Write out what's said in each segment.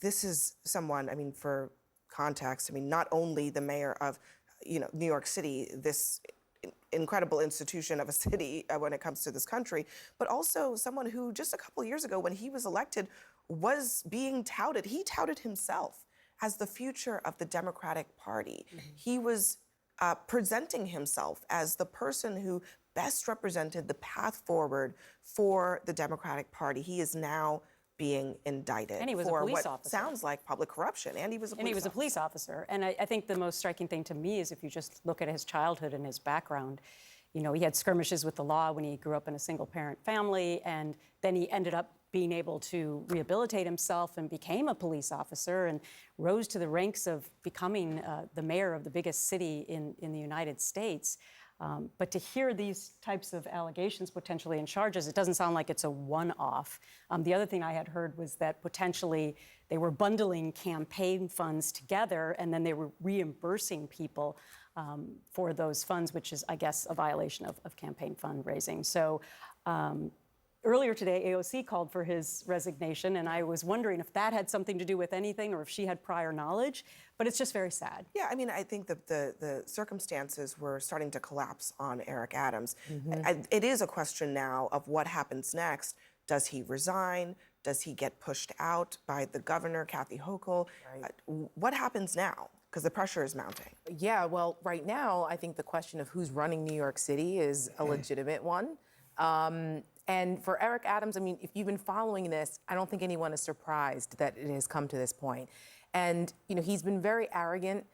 this is someone, I mean, for context, I mean, not only the mayor of, New York City, this incredible institution of a city when it comes to this country, but also someone who just a couple years ago when he was elected was being touted. He touted himself as the future of the Democratic Party. Mm-hmm. He was presenting himself as the person who best represented the path forward for the Democratic Party. He is now being indicted and he was for a police what officer. Sounds like public corruption, and he was a police officer. And I think the most striking thing to me is if you just look at his childhood and his background. He had skirmishes with the law when he grew up in a single-parent family, and then he ended up being able to rehabilitate himself and became a police officer and rose to the ranks of becoming the mayor of the biggest city in the United States. But to hear these types of allegations potentially and charges, it doesn't sound like it's a one-off. The other thing I had heard was that potentially they were bundling campaign funds together and then they were reimbursing people for those funds, which is, I guess, a violation of campaign fundraising. So earlier today, AOC called for his resignation, and I was wondering if that had something to do with anything or if she had prior knowledge, but it's just very sad. Yeah, I mean, I think that the circumstances were starting to collapse on Eric Adams. Mm-hmm. It is a question now of what happens next. Does he resign? Does he get pushed out by the governor, Kathy Hochul? Right. What happens now? Because the pressure is mounting. Yeah, well, right now, I think the question of who's running New York City is a legitimate one. And for Eric Adams, I mean, if you've been following this, I don't think anyone is surprised that it has come to this point. And, he's been very arrogant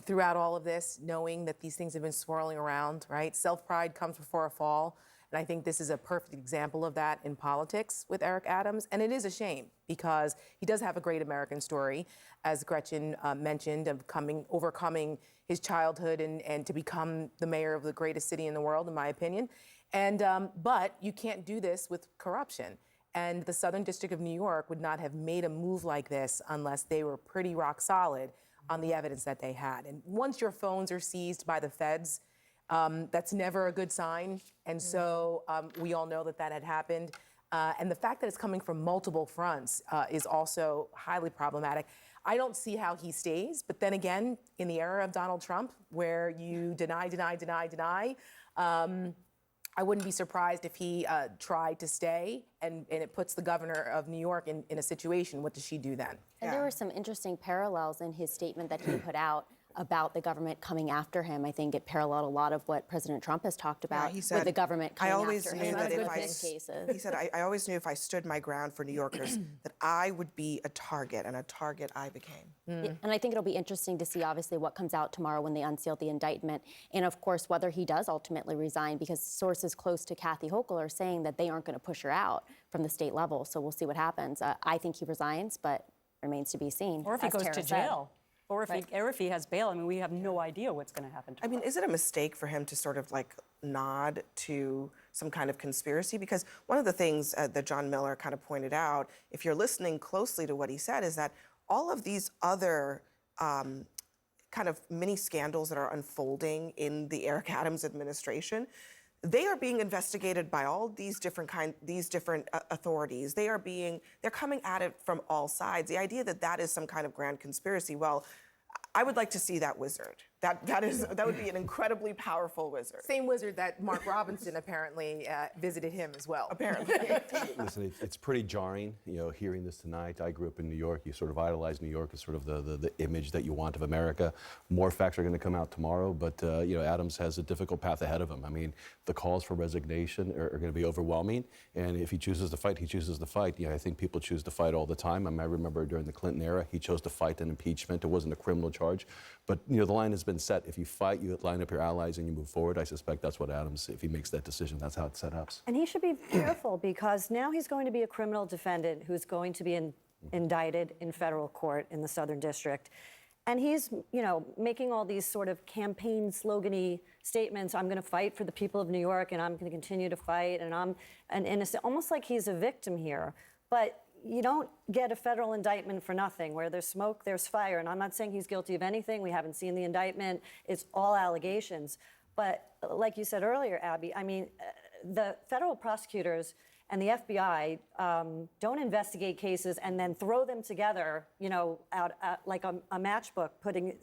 throughout all of this, knowing that these things have been swirling around, right? Self-pride comes before a fall. And I think this is a perfect example of that in politics with Eric Adams. And it is a shame because he does have a great American story, as Gretchen mentioned, of overcoming his childhood and to become the mayor of the greatest city in the world, in my opinion. And but you can't do this with corruption. And the Southern District of New York would not have made a move like this unless they were pretty rock solid on the evidence that they had. And once your phones are seized by the feds, that's never a good sign. And so we all know that had happened. And the fact that it's coming from multiple fronts is also highly problematic. I don't see how he stays. But then again, in the era of Donald Trump, where you deny, I wouldn't be surprised if he tried to stay, and it puts the governor of New York in a situation. What does she do then? And there were some interesting parallels in his statement that he put out about the government coming after him. I think it paralleled a lot of what President Trump has talked about with the government coming after him. He said, I always knew if I stood my ground for New Yorkers that I would be a target, and a target I became. And I think it'll be interesting to see, obviously, what comes out tomorrow when they unseal the indictment, and of course, whether he does ultimately resign, because sources close to Kathy Hochul are saying that they aren't going to push her out from the state level. So we'll see what happens. I think he resigns, but remains to be seen. Or if he goes to jail. Or if he has bail. I mean, we have no idea what's going to happen tomorrow. I mean, is it a mistake for him to sort of nod to some kind of conspiracy? Because one of the things that John Miller kind of pointed out, if you're listening closely to what he said, is that all of these other kind of mini scandals that are unfolding in the Eric Adams administration, they are being investigated by all these different authorities. They're coming at it from all sides. The idea that is some kind of grand conspiracy, well, I would like to see that wizard. That would be an incredibly powerful wizard. Same wizard that Mark Robinson apparently visited him as well. Apparently. Listen, it's pretty jarring, hearing this tonight. I grew up in New York. You sort of idolize New York as sort of the image that you want of America. More facts are going to come out tomorrow, but Adams has a difficult path ahead of him. I mean, the calls for resignation are going to be overwhelming, and if he chooses to fight, he chooses to fight. I think people choose to fight all the time. I remember during the Clinton era, he chose to fight an impeachment. It wasn't a criminal charge, but the line has been set. If you fight, you line up your allies and you move forward. I suspect that's what Adams, if he makes that decision, that's how it's set up. And he should be careful because now he's going to be a criminal defendant who's going to be indicted in federal court in the Southern District. And he's, making all these sort of campaign slogan-y statements. I'm going to fight for the people of New York, and I'm going to continue to fight, and I'm an innocent, almost like he's a victim here. But you don't get a federal indictment for nothing. Where there's smoke, there's fire. And I'm not saying he's guilty of anything. We haven't seen the indictment. It's all allegations. But like you said earlier, Abby, I mean, the federal prosecutors and the FBI don't investigate cases and then throw them together, out like a matchbook, putting,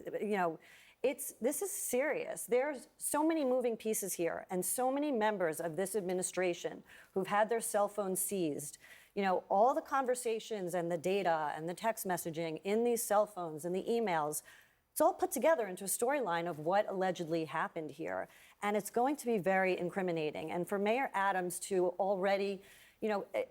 this is serious. There's so many moving pieces here, and so many members of this administration who've had their cell phones seized. All the conversations and the data and the text messaging in these cell phones and the emails, it's all put together into a storyline of what allegedly happened here. And it's going to be very incriminating. And for Mayor Adams to already,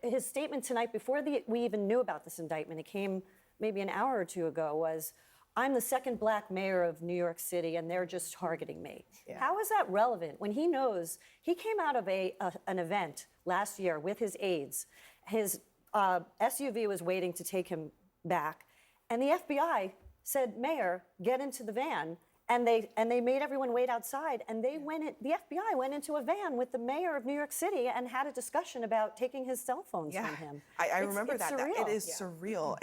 his statement tonight, before we even knew about this indictment, it came maybe an hour or two ago, was, I'm the second black mayor of New York City, and they're just targeting me. Yeah. How is that relevant when he knows he came out of an event last year with his aides? His SUV was waiting to take him back, and the FBI said, Mayor, get into the van. And they made everyone wait outside, and the FBI went into a van with the mayor of New York City and had a discussion about taking his cell phones from him. I remember that. Surreal. It is surreal.